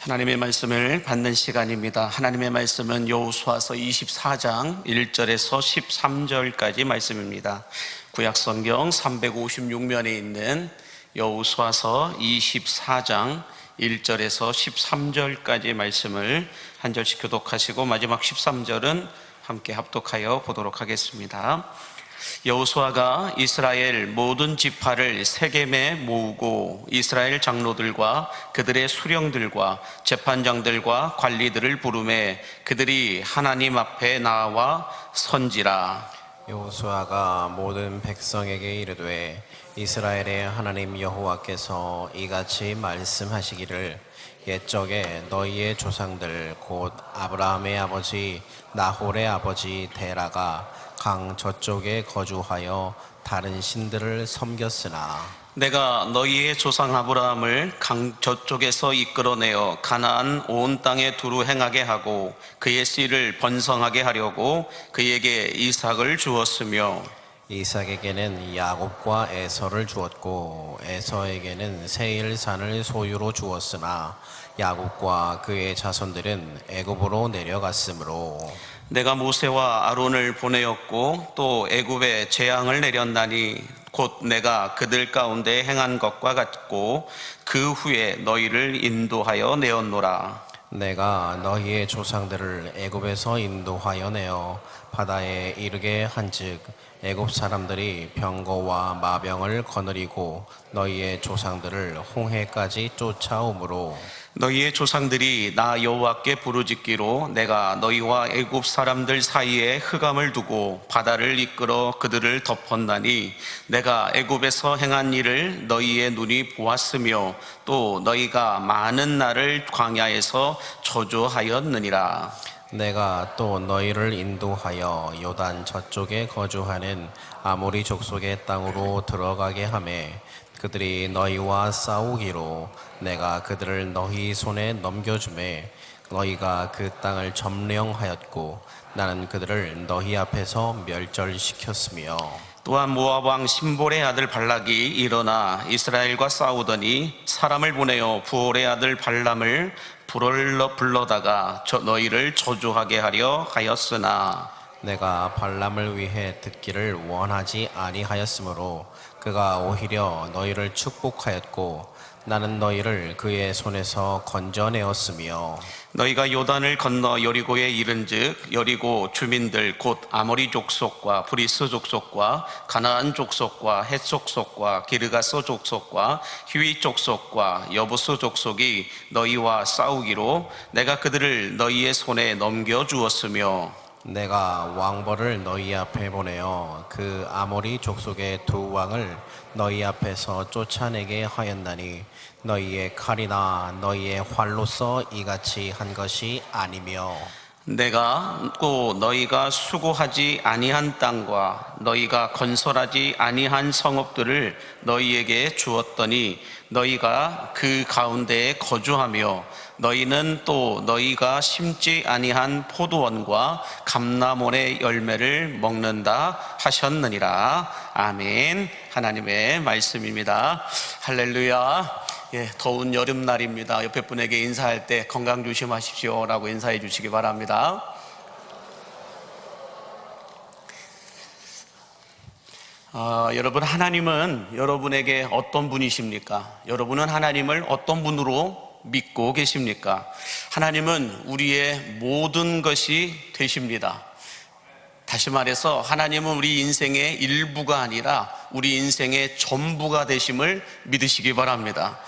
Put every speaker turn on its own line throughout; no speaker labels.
하나님의 말씀을 받는 시간입니다. 하나님의 말씀은 여호수아서 24장 1절에서 13절까지 말씀입니다. 구약성경 356면에 있는 여호수아서 24장 1절에서 13절까지 말씀을 한 절씩 교독하시고 마지막 13절은 함께 합독하여 보도록 하겠습니다. 여호수아가 이스라엘 모든 지파를 세겜에 모으고 이스라엘 장로들과 그들의 수령들과 재판장들과 관리들을 부르매 그들이 하나님 앞에 나와 선지라.
여호수아가 모든 백성에게 이르되 이스라엘의 하나님 여호와께서 이같이 말씀하시기를 옛적에 너희의 조상들 곧 아브라함의 아버지 나홀의 아버지 데라가 강 저쪽에 거주하여 다른 신들을 섬겼으나
내가 너희의 조상 아브라함을 강 저쪽에서 이끌어내어 가나안 온 땅에 두루 행하게 하고 그의 씨를 번성하게 하려고 그에게 이삭을 주었으며
이삭에게는 야곱과 에서를 주었고 에서에게는 세일산을 소유로 주었으나 야곱과 그의 자손들은 애굽으로 내려갔으므로
내가 모세와 아론을 보내었고 또 애굽에 재앙을 내렸나니 곧 내가 그들 가운데 행한 것과 같고 그 후에 너희를 인도하여 내었노라.
내가 너희의 조상들을 애굽에서 인도하여 내어 바다에 이르게 한즉 애굽 사람들이 병거와 마병을 거느리고 너희의 조상들을 홍해까지 쫓아오므로
너희의 조상들이 나 여호와께 부르짖기로 내가 너희와 애굽 사람들 사이에 흑암을 두고 바다를 이끌어 그들을 덮었나니 내가 애굽에서 행한 일을 너희의 눈이 보았으며 또 너희가 많은 날을 광야에서 저주하였느니라.
내가 또 너희를 인도하여 요단 저쪽에 거주하는 아모리 족속의 땅으로 들어가게 하매 그들이 너희와 싸우기로 내가 그들을 너희 손에 넘겨주매 너희가 그 땅을 점령하였고 나는 그들을 너희 앞에서 멸절시켰으며
또한 모압 왕 심볼의 아들 발락이 일어나 이스라엘과 싸우더니 사람을 보내어 부올의 아들 발람을 불러다가 너희를 저주하게 하려 하였으나
내가 발람을 위해 듣기를 원하지 아니하였으므로 그가 오히려 너희를 축복하였고 나는 너희를 그의 손에서 건져내었으며
너희가 요단을 건너 여리고에 이른즉 여리고 주민들 곧 아모리 족속과 브리스 족속과 가나안 족속과 헷 족속과 기르가스 족속과 히위 족속과 여부스 족속이 너희와 싸우기로 내가 그들을 너희의 손에 넘겨주었으며
내가 왕벌을 너희 앞에 보내어 그 아모리 족속의 두 왕을 너희 앞에서 쫓아내게 하였나니 너희의 칼이나 너희의 활로서 이같이 한 것이 아니며
내가 또 너희가 수고하지 아니한 땅과 너희가 건설하지 아니한 성읍들을 너희에게 주었더니 너희가 그 가운데에 거주하며 너희는 또 너희가 심지 아니한 포도원과 감람원의 열매를 먹는다 하셨느니라. 아멘. 하나님의 말씀입니다. 할렐루야. 더운 여름날입니다. 옆에 분에게 인사할 때 건강 조심하십시오 라고 인사해 주시기 바랍니다. 여러분, 하나님은 여러분에게 어떤 분이십니까? 여러분은 하나님을 어떤 분으로 믿고 계십니까? 하나님은 우리의 모든 것이 되십니다. 다시 말해서 하나님은 우리 인생의 일부가 아니라 우리 인생의 전부가 되심을 믿으시기 바랍니다.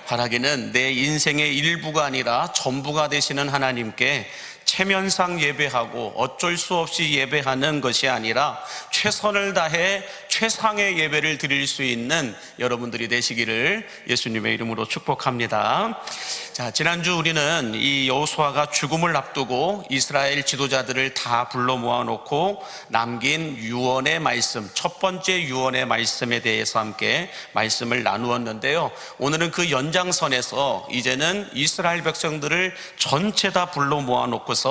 바라기는 내 인생의 일부가 아니라 전부가 되시는 하나님께 체면상 예배하고 어쩔 수 없이 예배하는 것이 아니라 최선을 다해 최상의 예배를 드릴 수 있는 여러분들이 되시기를 예수님의 이름으로 축복합니다. 자, 지난주 우리는 이 여호수아가 죽음을 앞두고 이스라엘 지도자들을 다 불러 모아놓고 남긴 유언의 말씀, 첫 번째 유언의 말씀에 대해서 함께 말씀을 나누었는데요. 오늘은 그 연장선에서 이제는 이스라엘 백성들을 전체 다 불러 모아놓고서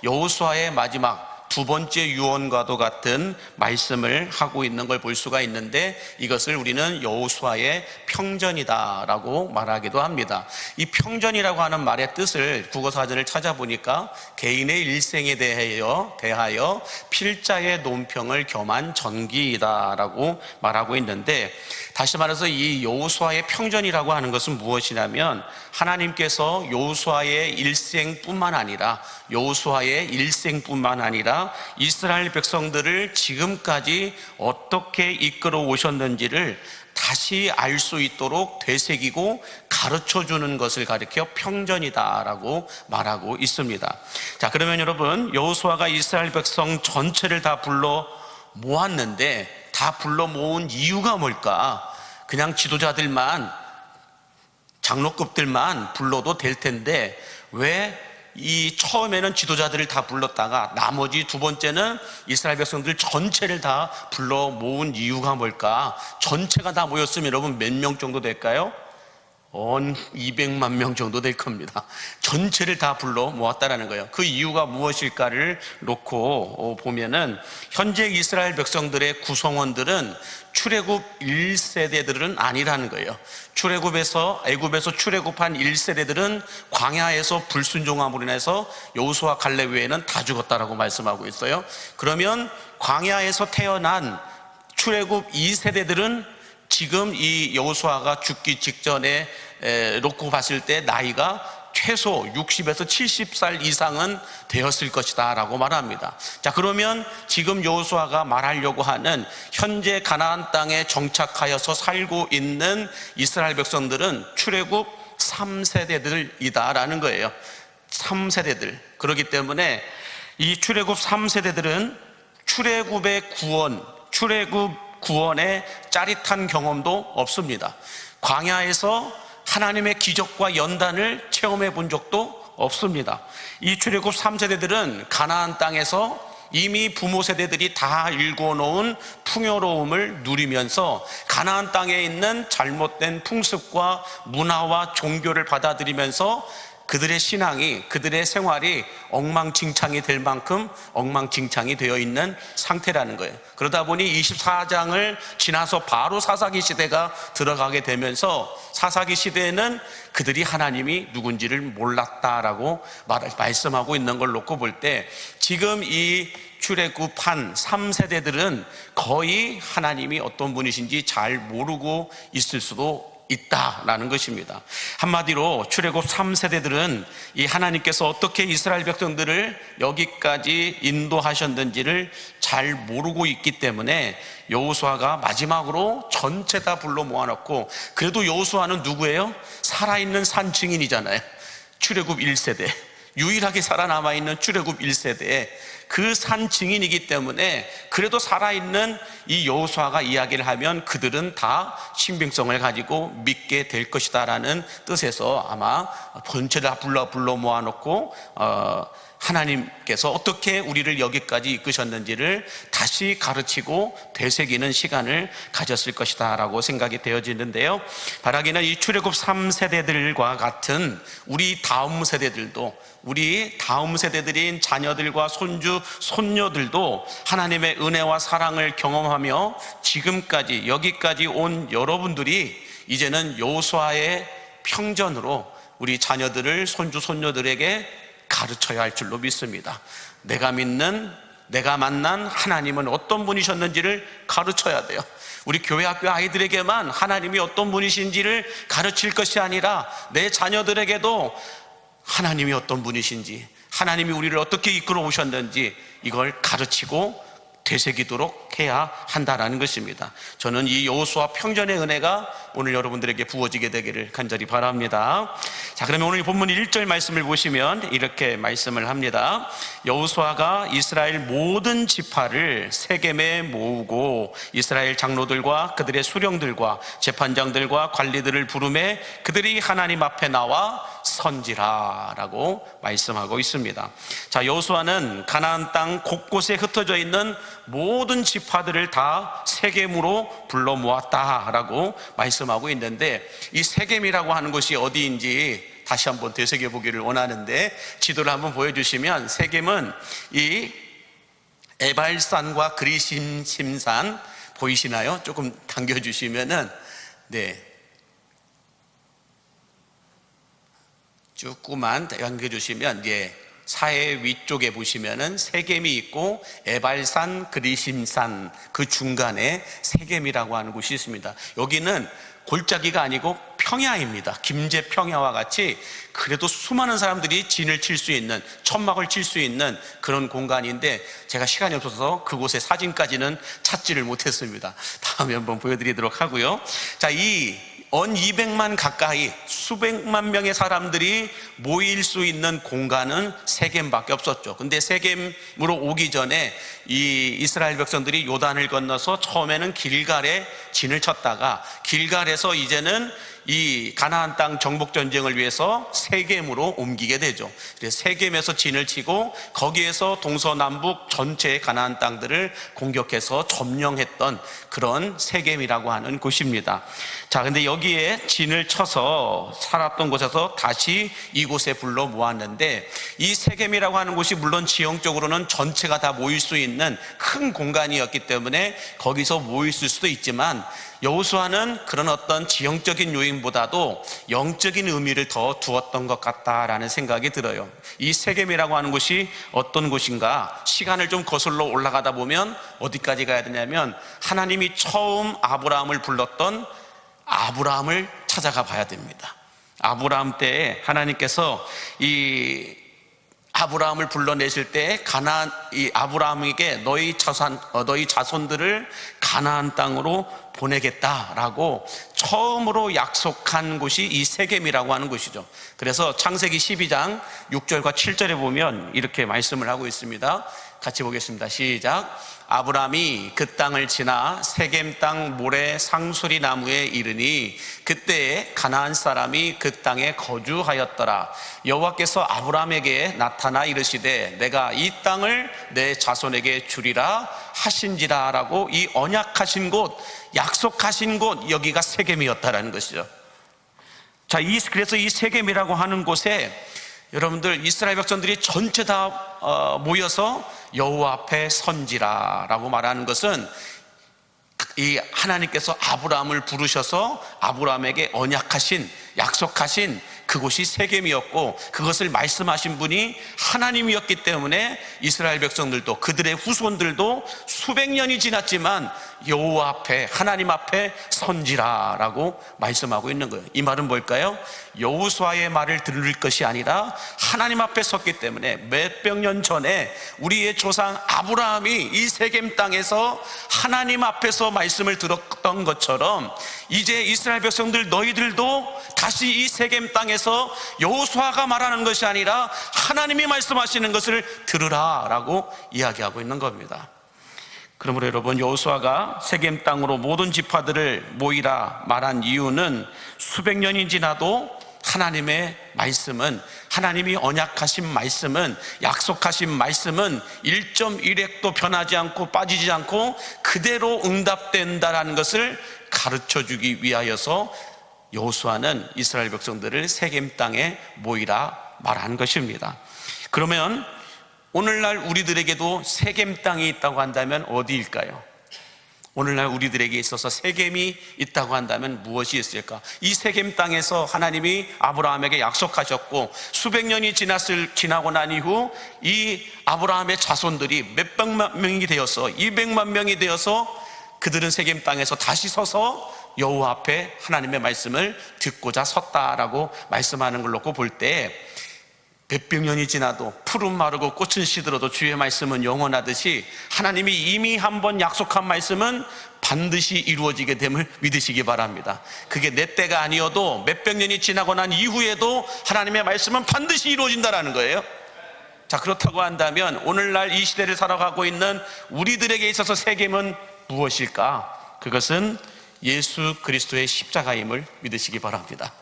여호수아의 마지막 두 번째 유언과도 같은 말씀을 하고 있는 걸 볼 수가 있는데, 이것을 우리는 여호수아의 평전이다라고 말하기도 합니다. 이 평전이라고 하는 말의 뜻을 국어사전을 찾아보니까 개인의 일생에 대하여 필자의 논평을 겸한 전기이다라고 말하고 있는데, 다시 말해서 이 여호수아의 평전이라고 하는 것은 무엇이냐면, 하나님께서 여호수아의 일생뿐만 아니라 이스라엘 백성들을 지금까지 어떻게 이끌어 오셨는지를 다시 알 수 있도록 되새기고 가르쳐 주는 것을 가리켜 평전이다라고 말하고 있습니다. 자, 그러면 여러분, 여호수아가 이스라엘 백성 전체를 다 불러 모았는데, 다 불러 모은 이유가 뭘까? 그냥 지도자들만, 장로급들만 불러도 될 텐데 왜 이 처음에는 지도자들을 다 불렀다가 나머지 두 번째는 이스라엘 백성들 전체를 다 불러 모은 이유가 뭘까? 전체가 다 모였으면 여러분 몇 명 정도 될까요? 200만 명 정도 될 겁니다. 전체를 다 불러 모았다라는 거예요. 그 이유가 무엇일까를 놓고 보면은, 현재 이스라엘 백성들의 구성원들은 출애굽 1세대들은 아니라는 거예요. 애굽에서 출애굽한 1세대들은 광야에서 불순종함으로 인해서 여호수아 갈렙 외에는 다 죽었다라고 말씀하고 있어요. 그러면 광야에서 태어난 출애굽 2세대들은 지금 이 여호수아가 죽기 직전에 놓고 봤을 때 나이가 최소 60에서 70살 이상은 되었을 것이다 라고 말합니다. 자, 그러면 지금 여호수아가 말하려고 하는 현재 가나안 땅에 정착하여서 살고 있는 이스라엘 백성들은 출애굽 3세대들이다 라는 거예요. 3세대들. 그렇기 때문에 이 출애굽 3세대들은 출애굽의 구원의 짜릿한 경험도 없습니다. 광야에서 하나님의 기적과 연단을 체험해 본 적도 없습니다. 이 출애굽 3세대들은 가나안 땅에서 이미 부모 세대들이 다 일궈놓은 풍요로움을 누리면서 가나안 땅에 있는 잘못된 풍습과 문화와 종교를 받아들이면서 그들의 신앙이, 그들의 생활이 엉망진창이 될 만큼 엉망진창이 되어 있는 상태라는 거예요. 그러다 보니 24장을 지나서 바로 사사기 시대가 들어가게 되면서 사사기 시대에는 그들이 하나님이 누군지를 몰랐다라고 말씀하고 있는 걸 놓고 볼 때, 지금 이 출애굽한 3세대들은 거의 하나님이 어떤 분이신지 잘 모르고 있을 수도 있다라는 것입니다. 한마디로 출애굽 3세대들은 이 하나님께서 어떻게 이스라엘 백성들을 여기까지 인도하셨는지를 잘 모르고 있기 때문에 여호수아가 마지막으로 전체 다 불러 모아놓고, 그래도 여호수아는 누구예요? 살아있는 산 증인이잖아요. 출애굽 1세대, 유일하게 살아남아있는 출애굽 1세대에 그 산 증인이기 때문에 그래도 살아있는 이 여호수아가 이야기를 하면 그들은 다 신빙성을 가지고 믿게 될 것이다 라는 뜻에서 아마 전체 다 불러 모아놓고 하나님께서 어떻게 우리를 여기까지 이끄셨는지를 다시 가르치고 되새기는 시간을 가졌을 것이다 라고 생각이 되어지는데요, 바라기는 이 출애굽 3세대들과 같은 우리 다음 세대들인 자녀들과 손녀들도 하나님의 은혜와 사랑을 경험하며 지금까지 여기까지 온 여러분들이 이제는 여호수아의 평전으로 우리 자녀들을, 손녀들에게 가르쳐야 할 줄로 믿습니다. 내가 만난 하나님은 어떤 분이셨는지를 가르쳐야 돼요. 우리 교회 학교 아이들에게만 하나님이 어떤 분이신지를 가르칠 것이 아니라 내 자녀들에게도 하나님이 어떤 분이신지, 하나님이 우리를 어떻게 이끌어 오셨는지 이걸 가르치고 되새기도록 해야 한다라는 것입니다. 저는 이 여호수아 평전의 은혜가 오늘 여러분들에게 부어지게 되기를 간절히 바랍니다. 자, 그러면 오늘 본문 1절 말씀을 보시면 이렇게 말씀을 합니다. 여호수아가 이스라엘 모든 지파를 세겜에 모으고 이스라엘 장로들과 그들의 수령들과 재판장들과 관리들을 부르매 그들이 하나님 앞에 나와 선지라 라고 말씀하고 있습니다. 자, 여호수아는 가나안 땅 곳곳에 흩어져 있는 모든 지파들을 다 세겜으로 불러 모았다라고 말씀하고 있는데, 이 세겜이라고 하는 곳이 어디인지 다시 한번 되새겨 보기를 원하는데, 지도를 한번 보여주시면 세겜은 이 에발산과 그리심산 보이시나요? 조금 당겨주시면은, 네, 조금만 당겨주시면, 예, 사해 위쪽에 보시면은 세겜이 있고 에발산, 그리심산 그 중간에 세겜이라고 하는 곳이 있습니다. 여기는 골짜기가 아니고 평야입니다. 김제 평야와 같이 그래도 수많은 사람들이 진을 칠 수 있는, 천막을 칠 수 있는 그런 공간인데, 제가 시간이 없어서 그곳의 사진까지는 찾지를 못했습니다. 다음에 한번 보여드리도록 하고요. 자, 이 200만 가까이 수백만 명의 사람들이 모일 수 있는 공간은 세겜밖에 없었죠. 근데 세겜으로 오기 전에 이 이스라엘 백성들이 요단을 건너서 처음에는 길갈에 진을 쳤다가 길갈에서 이제는 이 가나안 땅 정복 전쟁을 위해서 세겜으로 옮기게 되죠. 그래서 세겜에서 진을 치고 거기에서 동서남북 전체의 가나안 땅들을 공격해서 점령했던 그런 세겜이라고 하는 곳입니다. 자, 근데 여기에 진을 쳐서 살았던 곳에서 다시 이곳에 불러 모았는데, 이 세겜이라고 하는 곳이 물론 지형적으로는 전체가 다 모일 수 있는 큰 공간이었기 때문에 거기서 모일 수도 있지만, 여호수아는 그런 어떤 지형적인 요인보다도 영적인 의미를 더 두었던 것 같다라는 생각이 들어요. 이 세겜이라고 하는 곳이 어떤 곳인가, 시간을 좀 거슬러 올라가다 보면 어디까지 가야 되냐면 하나님이 처음 아브라함을 불렀던 아브라함을 찾아가 봐야 됩니다. 아브라함 때에 하나님께서 이 아브라함을 불러내실 때 이 아브라함에게 너희 자손들을 가나안 땅으로 보내겠다라고 처음으로 약속한 곳이 이 세겜이라고 하는 곳이죠. 그래서 창세기 12장 6절과 7절에 보면 이렇게 말씀을 하고 있습니다. 같이 보겠습니다. 시작. 아브라함이 그 땅을 지나 세겜 땅 모래 상수리 나무에 이르니 그때에 가나안 사람이 그 땅에 거주하였더라. 여호와께서 아브라함에게 나타나 이르시되 내가 이 땅을 내 자손에게 주리라 하신지라 라고, 이 언약하신 곳, 약속하신 곳, 여기가 세겜이었다라는 것이죠. 자, 그래서 이 세겜이라고 하는 곳에 여러분들 이스라엘 백성들이 전체 다 모여서 여호와 앞에 선지라 라고 말하는 것은, 이 하나님께서 아브라함을 부르셔서 아브라함에게 언약하신, 약속하신 그곳이 세겜이었고, 그것을 말씀하신 분이 하나님이었기 때문에 이스라엘 백성들도 그들의 후손들도 수백 년이 지났지만 여호와 앞에, 하나님 앞에 선지라라고 말씀하고 있는 거예요. 이 말은 뭘까요? 여호수아의 말을 들을 것이 아니라 하나님 앞에 섰기 때문에 몇백 년 전에 우리의 조상 아브라함이 이 세겜 땅에서 하나님 앞에서 말씀을 들었던 것처럼, 이제 이스라엘 백성들 너희들도 다시 이 세겜 땅에서 여호수아가 말하는 것이 아니라 하나님이 말씀하시는 것을 들으라라고 이야기하고 있는 겁니다. 그러므로 여러분, 여호수아가 세겜 땅으로 모든 지파들을 모이라 말한 이유는 수백 년이 지나도 하나님의 말씀은, 하나님이 언약하신 말씀은, 약속하신 말씀은 1.1획도 변하지 않고 빠지지 않고 그대로 응답된다라는 것을 가르쳐주기 위하여서 여호수아는 이스라엘 백성들을 세겜 땅에 모이라 말한 것입니다. 그러면 오늘날 우리들에게도 세겜 땅이 있다고 한다면 어디일까요? 오늘날 우리들에게 있어서 세겜이 있다고 한다면 무엇이 있을까? 이 세겜 땅에서 하나님이 아브라함에게 약속하셨고, 수백 년이 지나고 난 이후 이 아브라함의 자손들이 몇백만 명이 되어서 200만 명이 되어서 그들은 세겜 땅에서 다시 서서 여호와 앞에 하나님의 말씀을 듣고자 섰다라고 말씀하는 걸 놓고 볼 때, 몇백 년이 지나도 푸른 마르고 꽃은 시들어도 주의 말씀은 영원하듯이 하나님이 이미 한번 약속한 말씀은 반드시 이루어지게 됨을 믿으시기 바랍니다. 그게 내 때가 아니어도 몇백 년이 지나고 난 이후에도 하나님의 말씀은 반드시 이루어진다라는 거예요. 자, 그렇다고 한다면 오늘날 이 시대를 살아가고 있는 우리들에게 있어서 세겜은 무엇일까? 그것은 예수 그리스도의 십자가임을 믿으시기 바랍니다.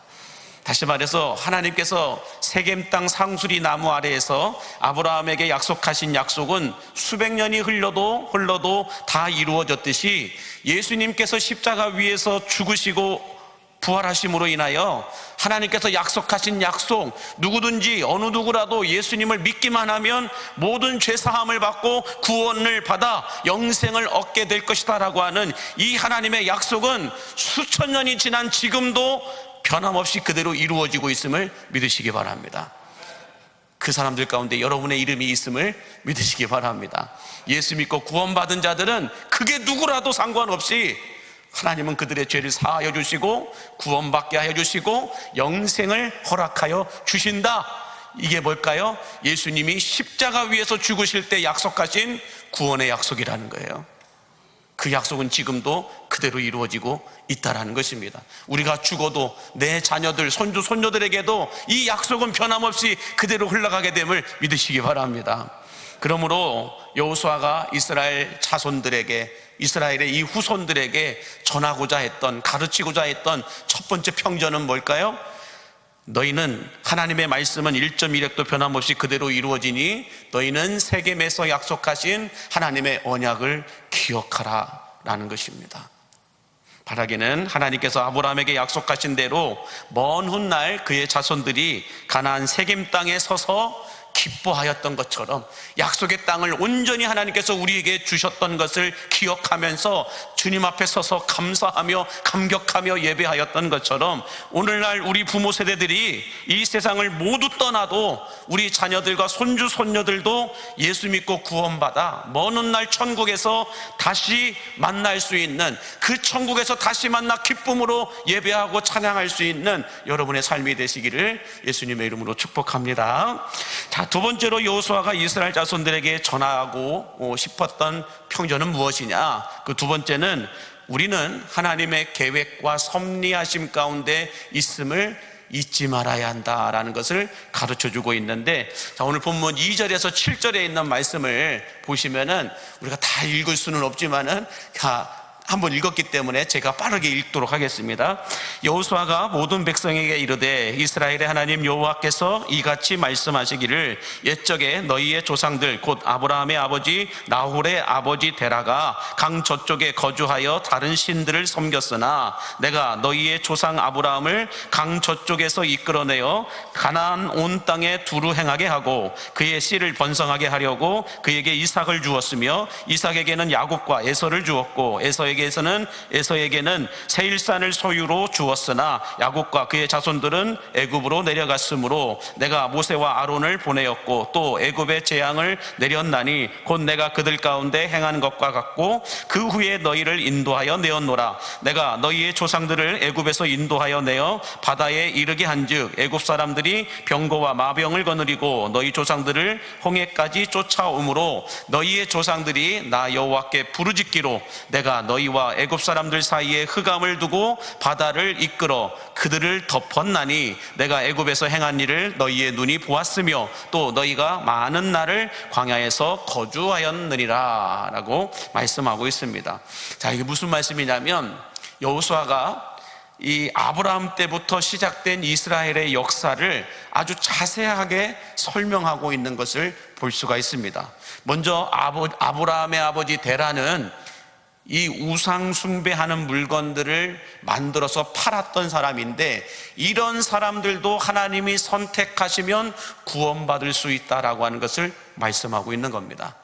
다시 말해서 하나님께서 세겜 땅 상수리 나무 아래에서 아브라함에게 약속하신 약속은 수백 년이 흘러도 다 이루어졌듯이, 예수님께서 십자가 위에서 죽으시고 부활하심으로 인하여 하나님께서 약속하신 약속, 누구든지 어느 누구라도 예수님을 믿기만 하면 모든 죄사함을 받고 구원을 받아 영생을 얻게 될 것이다 라고 하는 이 하나님의 약속은 수천 년이 지난 지금도 변함없이 그대로 이루어지고 있음을 믿으시기 바랍니다. 그 사람들 가운데 여러분의 이름이 있음을 믿으시기 바랍니다. 예수 믿고 구원받은 자들은 그게 누구라도 상관없이 하나님은 그들의 죄를 사하여 주시고 구원받게 하여 주시고 영생을 허락하여 주신다. 이게 뭘까요? 예수님이 십자가 위에서 죽으실 때 약속하신 구원의 약속이라는 거예요. 그 약속은 지금도 그대로 이루어지고 있다는 것입니다. 우리가 죽어도 내 자녀들, 손주, 손녀들에게도 이 약속은 변함없이 그대로 흘러가게 됨을 믿으시기 바랍니다. 그러므로 여호수아가 이스라엘 자손들에게, 이스라엘의 이 후손들에게 전하고자 했던, 가르치고자 했던 첫 번째 평전은 뭘까요? 너희는 하나님의 말씀은 1.1획도 변함없이 그대로 이루어지니 너희는 세겜에서 약속하신 하나님의 언약을 기억하라 라는 것입니다. 바라기는 하나님께서 아브라함에게 약속하신 대로 먼 훗날 그의 자손들이 가나안 세겜 땅에 서서 기뻐하였던 것처럼 약속의 땅을 온전히 하나님께서 우리에게 주셨던 것을 기억하면서 주님 앞에 서서 감사하며 감격하며 예배하였던 것처럼 오늘날 우리 부모 세대들이 이 세상을 모두 떠나도 우리 자녀들과 손주 손녀들도 예수 믿고 구원받아 먼 훗날 천국에서 다시 만날 수 있는, 그 천국에서 다시 만나 기쁨으로 예배하고 찬양할 수 있는 여러분의 삶이 되시기를 예수님의 이름으로 축복합니다. 자, 두 번째로 여호수아가 이스라엘 자손들에게 전하고 싶었던 평전은 무엇이냐? 그 두 번째는 우리는 하나님의 계획과 섭리하심 가운데 있음을 잊지 말아야 한다라는 것을 가르쳐주고 있는데, 자, 오늘 본문 2절에서 7절에 있는 말씀을 보시면은 우리가 다 읽을 수는 없지만은 한번 읽었기 때문에 제가 빠르게 읽도록 하겠습니다. 여호수아가 모든 백성에게 이르되 이스라엘의 하나님 여호와께서 이같이 말씀하시기를 옛적에 너희의 조상들 곧 아브라함의 아버지 나홀의 아버지 데라가 강 저쪽에 거주하여 다른 신들을 섬겼으나 내가 너희의 조상 아브라함을 강 저쪽에서 이끌어내어 가나안 온 땅에 두루 행하게 하고 그의 씨를 번성하게 하려고 그에게 이삭을 주었으며 이삭에게는 야곱과 에서를 주었고 에서에게는 세일산을 소유로 주었으나 야곱과 그의 자손들은 애굽으로 내려갔으므로 내가 모세와 아론을 보내었고 또 애굽의 재앙을 내렸나니 곧 내가 그들 가운데 행한 것과 같고 그 후에 너희를 인도하여 내었노라. 내가 너희의 조상들을 애굽에서 인도하여 내어 바다에 이르게 한즉 애굽 사람들이 병거와 마병을 거느리고 너희 조상들을 홍해까지 쫓아오므로 너희의 조상들이 나 여호와께 부르짖기로 내가 너희와 애굽 사람들 사이에 흑암을 두고 바다를 이끌어 그들을 덮었나니 내가 애굽에서 행한 일을 너희의 눈이 보았으며 또 너희가 많은 날을 광야에서 거주하였느니라 라고 말씀하고 있습니다. 자, 이게 무슨 말씀이냐면 여호수아가 이 아브라함 때부터 시작된 이스라엘의 역사를 아주 자세하게 설명하고 있는 것을 볼 수가 있습니다. 먼저 아브라함의 아버지 데라는 이 우상 숭배하는 물건들을 만들어서 팔았던 사람인데, 이런 사람들도 하나님이 선택하시면 구원받을 수 있다라고 하는 것을 말씀하고 있는 겁니다.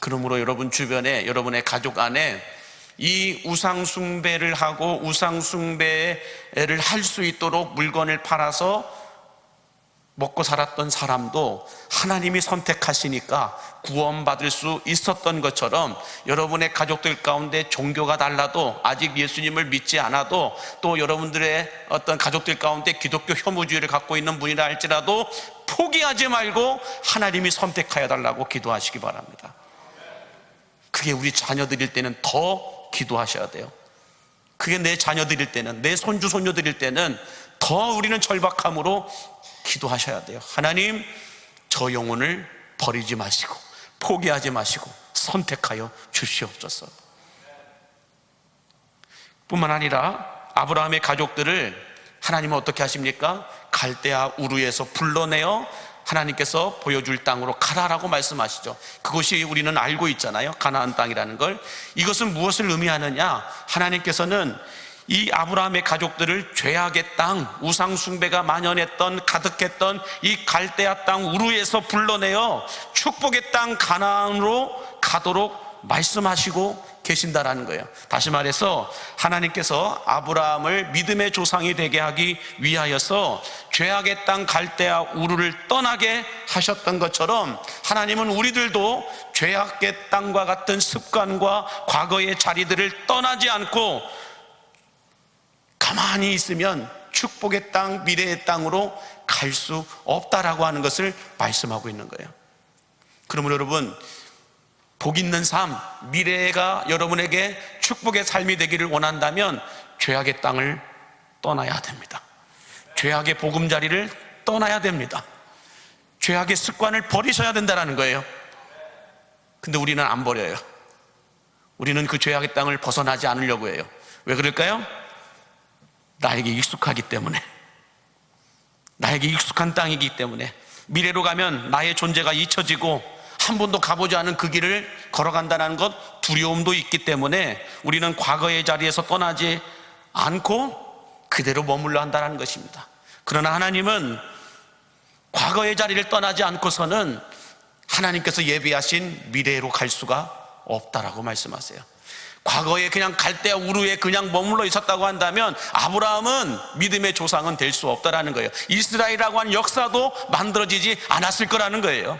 그러므로 여러분 주변에, 여러분의 가족 안에 이 우상 숭배를 하고 우상 숭배를 할 수 있도록 물건을 팔아서 먹고 살았던 사람도 하나님이 선택하시니까 구원받을 수 있었던 것처럼 여러분의 가족들 가운데 종교가 달라도 아직 예수님을 믿지 않아도 또 여러분들의 어떤 가족들 가운데 기독교 혐오주의를 갖고 있는 분이라 할지라도 포기하지 말고 하나님이 선택하여 달라고 기도하시기 바랍니다. 그게 우리 자녀들일 때는 더 기도하셔야 돼요. 그게 내 자녀들일 때는, 내 손주 손녀들일 때는 더 우리는 절박함으로 기도하셔야 돼요. 하나님, 저 영혼을 버리지 마시고 포기하지 마시고 선택하여 주시옵소서. 뿐만 아니라 아브라함의 가족들을 하나님은 어떻게 하십니까? 갈대아 우르에서 불러내어 하나님께서 보여줄 땅으로 가라라고 말씀하시죠. 그것이 우리는 알고 있잖아요. 가나안 땅이라는 걸. 이것은 무엇을 의미하느냐? 하나님께서는 이 아브라함의 가족들을 죄악의 땅, 우상 숭배가 만연했던 가득했던 이 갈대아 땅 우르에서 불러내어 축복의 땅 가나안으로 가도록 말씀하시고 계신다라는 거예요. 다시 말해서 하나님께서 아브라함을 믿음의 조상이 되게 하기 위하여서 죄악의 땅 갈대아 우르를 떠나게 하셨던 것처럼 하나님은 우리들도 죄악의 땅과 같은 습관과 과거의 자리들을 떠나지 않고 가만히 있으면 축복의 땅, 미래의 땅으로 갈 수 없다라고 하는 것을 말씀하고 있는 거예요. 그러므로 여러분, 복 있는 삶, 미래가 여러분에게 축복의 삶이 되기를 원한다면 죄악의 땅을 떠나야 됩니다. 죄악의 보금자리를 떠나야 됩니다. 죄악의 습관을 버리셔야 된다는 거예요. 근데 우리는 안 버려요. 우리는 그 죄악의 땅을 벗어나지 않으려고 해요. 왜 그럴까요? 나에게 익숙하기 때문에, 나에게 익숙한 땅이기 때문에, 미래로 가면 나의 존재가 잊혀지고 한 번도 가보지 않은 그 길을 걸어간다는 것, 두려움도 있기 때문에 우리는 과거의 자리에서 떠나지 않고 그대로 머물러 한다는 것입니다. 그러나 하나님은 과거의 자리를 떠나지 않고서는 하나님께서 예비하신 미래로 갈 수가 없다라고 말씀하세요. 과거에 그냥 갈대아 우르에 그냥 머물러 있었다고 한다면 아브라함은 믿음의 조상은 될 수 없다라는 거예요. 이스라엘이라고 하는 역사도 만들어지지 않았을 거라는 거예요.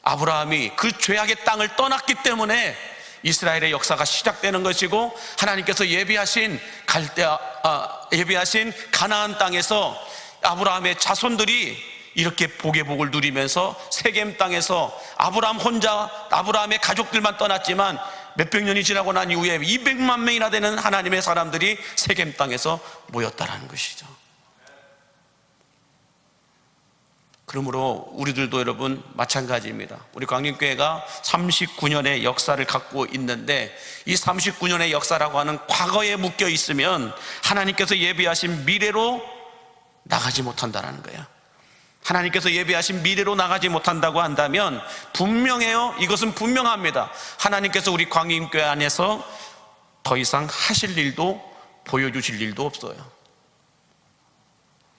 아브라함이 그 죄악의 땅을 떠났기 때문에 이스라엘의 역사가 시작되는 것이고, 하나님께서 예비하신 예비하신 가나안 땅에서 아브라함의 자손들이 이렇게 복의 복을 누리면서 세겜 땅에서 아브라함의 가족들만 떠났지만 몇백 년이 지나고 난 이후에 200만 명이나 되는 하나님의 사람들이 세겜 땅에서 모였다라는 것이죠. 그러므로 우리들도 여러분 마찬가지입니다. 우리 광림교회가 39년의 역사를 갖고 있는데, 이 39년의 역사라고 하는 과거에 묶여 있으면 하나님께서 예비하신 미래로 나가지 못한다는 거예요. 하나님께서 예비하신 미래로 나가지 못한다고 한다면 분명해요. 이것은 분명합니다. 하나님께서 우리 광림교회 안에서 더 이상 하실 일도 보여주실 일도 없어요.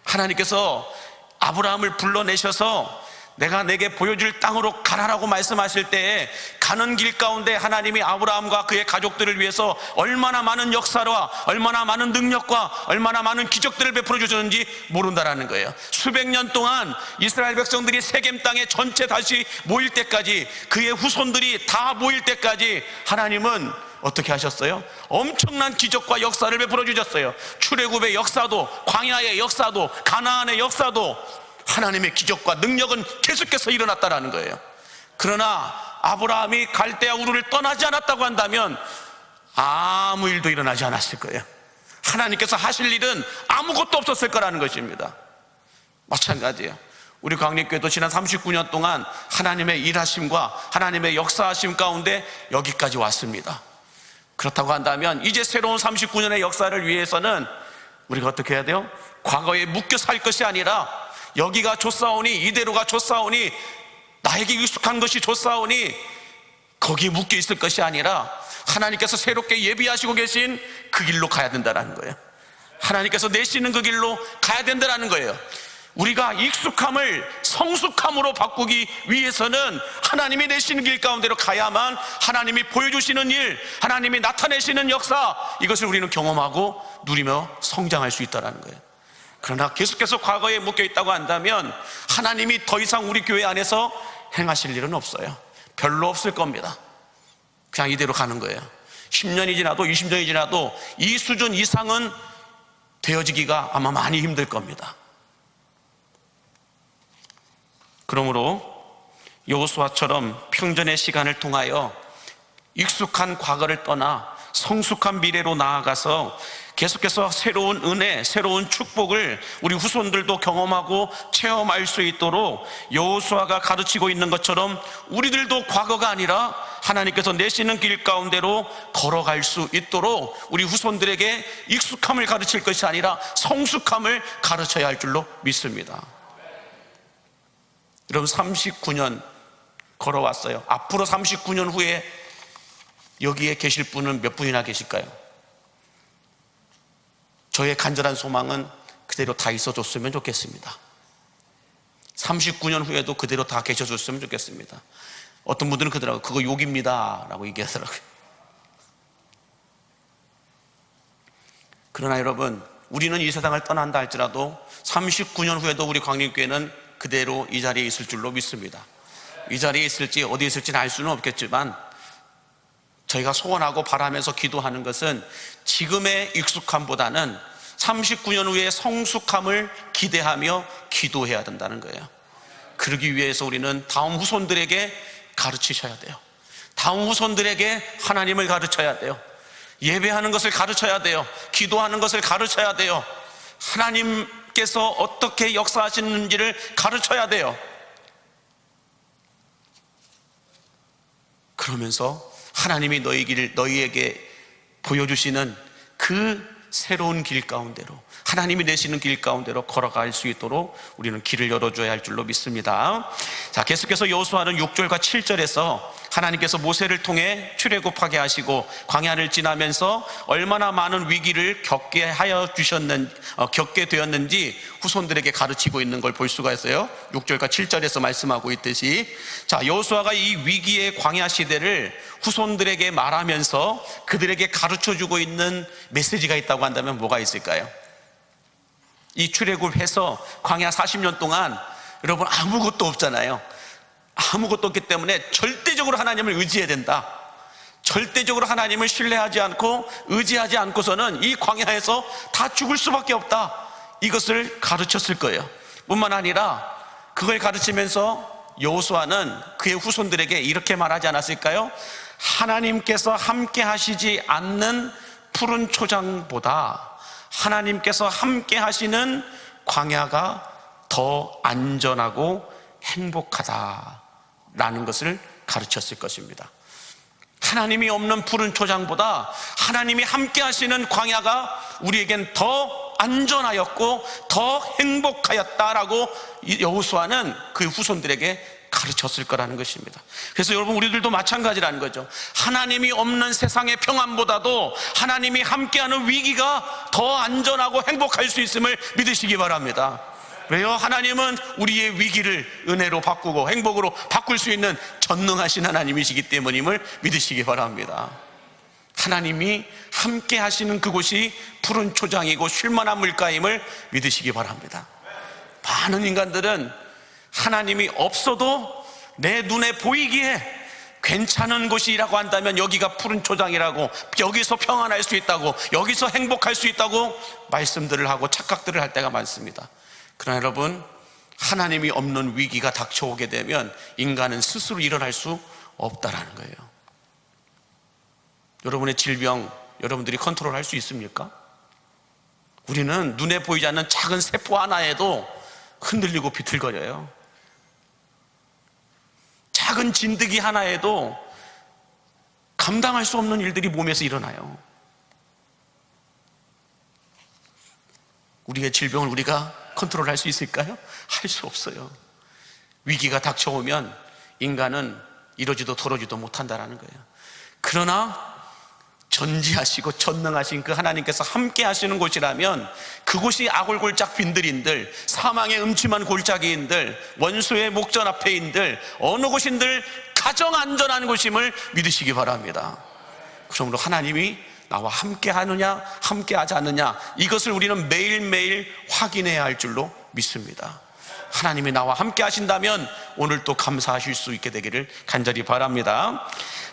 하나님께서 아브라함을 불러내셔서 내가 내게 보여줄 땅으로 가라라고 말씀하실 때에 가는 길 가운데 하나님이 아브라함과 그의 가족들을 위해서 얼마나 많은 역사와 얼마나 많은 능력과 얼마나 많은 기적들을 베풀어 주셨는지 모른다라는 거예요. 수백 년 동안 이스라엘 백성들이 세겜 땅에 전체 다시 모일 때까지, 그의 후손들이 다 모일 때까지 하나님은 어떻게 하셨어요? 엄청난 기적과 역사를 베풀어 주셨어요. 출애굽의 역사도, 광야의 역사도, 가나안의 역사도 하나님의 기적과 능력은 계속해서 일어났다라는 거예요. 그러나 아브라함이 갈대아 우르를 떠나지 않았다고 한다면 아무 일도 일어나지 않았을 거예요. 하나님께서 하실 일은 아무것도 없었을 거라는 것입니다. 마찬가지예요. 우리 광림교회도 지난 39년 동안 하나님의 일하심과 하나님의 역사하심 가운데 여기까지 왔습니다. 그렇다고 한다면 이제 새로운 39년의 역사를 위해서는 우리가 어떻게 해야 돼요? 과거에 묶여 살 것이 아니라, 여기가 좋사오니, 이대로가 좋사오니, 나에게 익숙한 것이 좋사오니 거기에 묶여 있을 것이 아니라 하나님께서 새롭게 예비하시고 계신 그 길로 가야 된다는 거예요. 하나님께서 내시는 그 길로 가야 된다는 거예요. 우리가 익숙함을 성숙함으로 바꾸기 위해서는 하나님이 내시는 길 가운데로 가야만 하나님이 보여주시는 일, 하나님이 나타내시는 역사, 이것을 우리는 경험하고 누리며 성장할 수 있다는 거예요. 그러나 계속해서 과거에 묶여 있다고 한다면 하나님이 더 이상 우리 교회 안에서 행하실 일은 없어요. 별로 없을 겁니다. 그냥 이대로 가는 거예요. 10년이 지나도 20년이 지나도 이 수준 이상은 되어지기가 아마 많이 힘들 겁니다. 그러므로 여호수아처럼 평전의 시간을 통하여 익숙한 과거를 떠나 성숙한 미래로 나아가서 계속해서 새로운 은혜, 새로운 축복을 우리 후손들도 경험하고 체험할 수 있도록 여호수아가 가르치고 있는 것처럼 우리들도 과거가 아니라 하나님께서 내시는 길 가운데로 걸어갈 수 있도록 우리 후손들에게 익숙함을 가르칠 것이 아니라 성숙함을 가르쳐야 할 줄로 믿습니다. 여러분, 39년 걸어왔어요. 앞으로 39년 후에 여기에 계실 분은 몇 분이나 계실까요? 저의 간절한 소망은 그대로 다 있어줬으면 좋겠습니다. 39년 후에도 그대로 다 계셔줬으면 좋겠습니다. 어떤 분들은 그러더라고요. 그거 욕입니다 라고 얘기하더라고요. 그러나 여러분, 우리는 이 세상을 떠난다 할지라도 39년 후에도 우리 광림교회는 그대로 이 자리에 있을 줄로 믿습니다. 이 자리에 있을지 어디에 있을지는 알 수는 없겠지만 저희가 소원하고 바라면서 기도하는 것은 지금의 익숙함보다는 39년 후의 성숙함을 기대하며 기도해야 된다는 거예요. 그러기 위해서 우리는 다음 후손들에게 가르치셔야 돼요. 다음 후손들에게 하나님을 가르쳐야 돼요. 예배하는 것을 가르쳐야 돼요. 기도하는 것을 가르쳐야 돼요. 하나님께서 어떻게 역사하시는지를 가르쳐야 돼요. 그러면서 하나님이 너희에게 보여주시는 그 새로운 길 가운데로, 하나님이 내시는 길 가운데로 걸어갈 수 있도록 우리는 길을 열어줘야 할 줄로 믿습니다. 자, 계속해서 여호수아는 6절과 7절에서 하나님께서 모세를 통해 출애굽하게 하시고 광야를 지나면서 얼마나 많은 위기를 겪게 되었는지 후손들에게 가르치고 있는 걸 볼 수가 있어요. 6절과 7절에서 말씀하고 있듯이, 자, 여호수아가 이 위기의 광야 시대를 후손들에게 말하면서 그들에게 가르쳐주고 있는 메시지가 있다고 한다면 뭐가 있을까요? 이 출애굽해서 광야 40년 동안 여러분 아무것도 없잖아요. 아무것도 없기 때문에 절대적으로 하나님을 의지해야 된다. 절대적으로 하나님을 신뢰하지 않고 의지하지 않고서는 이 광야에서 다 죽을 수밖에 없다. 이것을 가르쳤을 거예요. 뿐만 아니라 그걸 가르치면서 여호수아는 그의 후손들에게 이렇게 말하지 않았을까요? 하나님께서 함께 하시지 않는 푸른 초장보다 하나님께서 함께 하시는 광야가 더 안전하고 행복하다라는 것을 가르쳤을 것입니다. 하나님이 없는 푸른 초장보다 하나님이 함께 하시는 광야가 우리에겐 더 안전하였고 더 행복하였다라고 여호수아는 그 후손들에게 가르쳤을 거라는 것입니다. 그래서 여러분, 우리들도 마찬가지라는 거죠. 하나님이 없는 세상의 평안보다도 하나님이 함께하는 위기가 더 안전하고 행복할 수 있음을 믿으시기 바랍니다. 왜요? 하나님은 우리의 위기를 은혜로 바꾸고 행복으로 바꿀 수 있는 전능하신 하나님이시기 때문임을 믿으시기 바랍니다. 하나님이 함께 하시는 그곳이 푸른 초장이고 쉴만한 물가임을 믿으시기 바랍니다. 많은 인간들은 하나님이 없어도 내 눈에 보이기에 괜찮은 곳이라고 한다면 여기가 푸른 초장이라고, 여기서 평안할 수 있다고, 여기서 행복할 수 있다고 말씀들을 하고 착각들을 할 때가 많습니다. 그러나 여러분, 하나님이 없는 위기가 닥쳐오게 되면 인간은 스스로 일어날 수 없다라는 거예요. 여러분의 질병, 여러분들이 컨트롤할 수 있습니까? 우리는 눈에 보이지 않는 작은 세포 하나에도 흔들리고 비틀거려요. 작은 진드기 하나에도 감당할 수 없는 일들이 몸에서 일어나요. 우리의 질병을 우리가 컨트롤할 수 있을까요? 할 수 없어요. 위기가 닥쳐오면 인간은 이러지도 저러지도 못한다라는 거예요. 그러나 전지하시고 전능하신 그 하나님께서 함께 하시는 곳이라면 그곳이 아골골짝 빈들인들, 사망의 음침한 골짜기인들, 원수의 목전 앞에인들, 어느 곳인들 가장 안전한 곳임을 믿으시기 바랍니다. 그러므로 하나님이 나와 함께 하느냐 함께 하지 않느냐, 이것을 우리는 매일매일 확인해야 할 줄로 믿습니다. 하나님이 나와 함께 하신다면 오늘 또 감사하실 수 있게 되기를 간절히 바랍니다.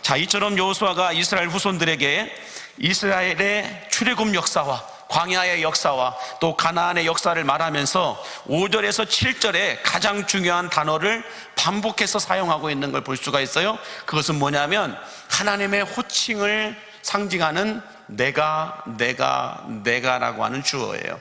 자, 이처럼 여호수아가 이스라엘 후손들에게 이스라엘의 출애굽 역사와 광야의 역사와 또 가나안의 역사를 말하면서 5절에서 7절에 가장 중요한 단어를 반복해서 사용하고 있는 걸 볼 수가 있어요. 그것은 뭐냐면 하나님의 호칭을 상징하는 내가라고 하는 주어예요.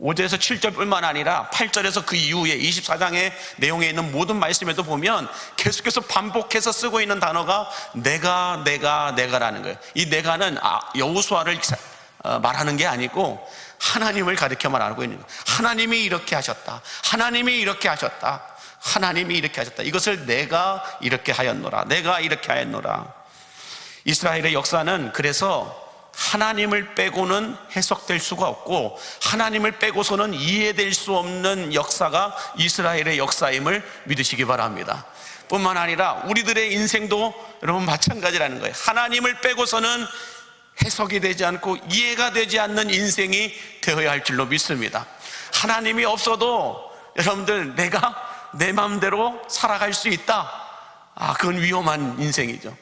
5절에서 7절뿐만 아니라 8절에서 그 이후에 24장의 내용에 있는 모든 말씀에도 보면 계속해서 반복해서 쓰고 있는 단어가 내가라는 거예요. 이 내가는 여호수아를 말하는 게 아니고 하나님을 가리켜 말하고 있는 거예요. 하나님이 이렇게 하셨다. 하나님이 이렇게 하셨다. 하나님이 이렇게 하셨다. 이것을 내가 이렇게 하였노라. 내가 이렇게 하였노라. 이스라엘의 역사는 그래서 하나님을 빼고는 해석될 수가 없고 하나님을 빼고서는 이해될 수 없는 역사가 이스라엘의 역사임을 믿으시기 바랍니다. 뿐만 아니라 우리들의 인생도 여러분 마찬가지라는 거예요. 하나님을 빼고서는 해석이 되지 않고 이해가 되지 않는 인생이 되어야 할 줄로 믿습니다. 하나님이 없어도 여러분들 내가 내 마음대로 살아갈 수 있다. 그건 위험한 인생이죠.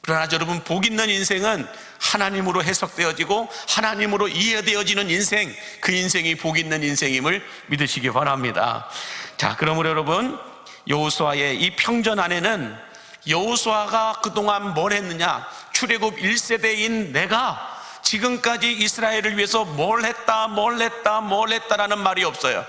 그러나 여러분, 복 있는 인생은 하나님으로 해석되어지고 하나님으로 이해되어지는 인생, 그 인생이 복 있는 인생임을 믿으시기 바랍니다. 자, 그러므로 여러분, 여호수아의 이 평전 안에는 여호수아가 그동안 뭘 했느냐, 출애굽 1세대인 내가 지금까지 이스라엘을 위해서 뭘 했다라는 말이 없어요.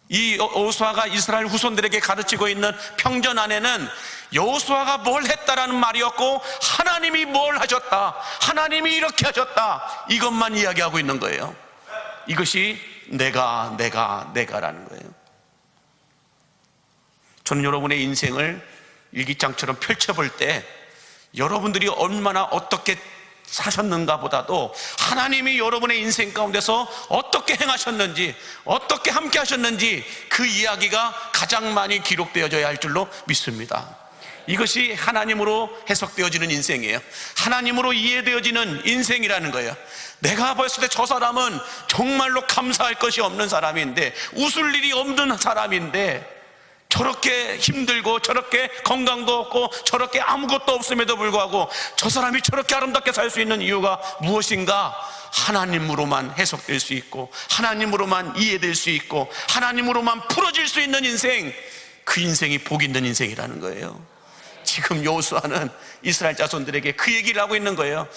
이 여호수아가 이스라엘 후손들에게 가르치고 있는 평전 안에는 여호수아가 뭘 했다라는 말이 없고 하나님이 뭘 하셨다, 하나님이 이렇게 하셨다, 이것만 이야기하고 있는 거예요. 이것이 내가라는 거예요. 저는 여러분의 인생을 일기장처럼 펼쳐볼 때 여러분들이 얼마나 어떻게 사셨는가 보다도 하나님이 여러분의 인생 가운데서 어떻게 행하셨는지, 어떻게 함께 하셨는지 그 이야기가 가장 많이 기록되어져야 할 줄로 믿습니다. 이것이 하나님으로 해석되어지는 인생이에요. 하나님으로 이해되어지는 인생이라는 거예요. 내가 봤을 때 저 사람은 정말로 감사할 것이 없는 사람인데, 웃을 일이 없는 사람인데 저렇게 힘들고 저렇게 건강도 없고 저렇게 아무것도 없음에도 불구하고 저 사람이 저렇게 아름답게 살 수 있는 이유가 무엇인가? 하나님으로만 해석될 수 있고 하나님으로만 이해될 수 있고 하나님으로만 풀어질 수 있는 인생, 그 인생이 복 있는 인생이라는 거예요. 지금 여호수아는 이스라엘 자손들에게 그 얘기를 하고 있는 거예요.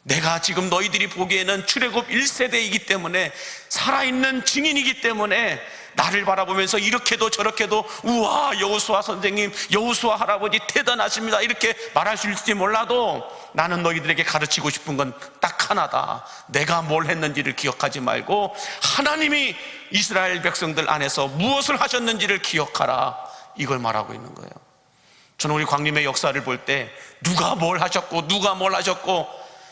내가 지금 너희들이 보기에는 출애굽 1세대이기 때문에, 살아있는 증인이기 때문에 나를 바라보면서 이렇게도 저렇게도 우와, 여호수아 선생님, 여호수아 할아버지 대단하십니다, 이렇게 말할 수 있을지 몰라도 나는 너희들에게 가르치고 싶은 건 딱 하나다. 내가 뭘 했는지를 기억하지 말고 하나님이 이스라엘 백성들 안에서 무엇을 하셨는지를 기억하라, 이걸 말하고 있는 거예요. 저는 우리 광림의 역사를 볼 때 누가 뭘 하셨고 누가 뭘 하셨고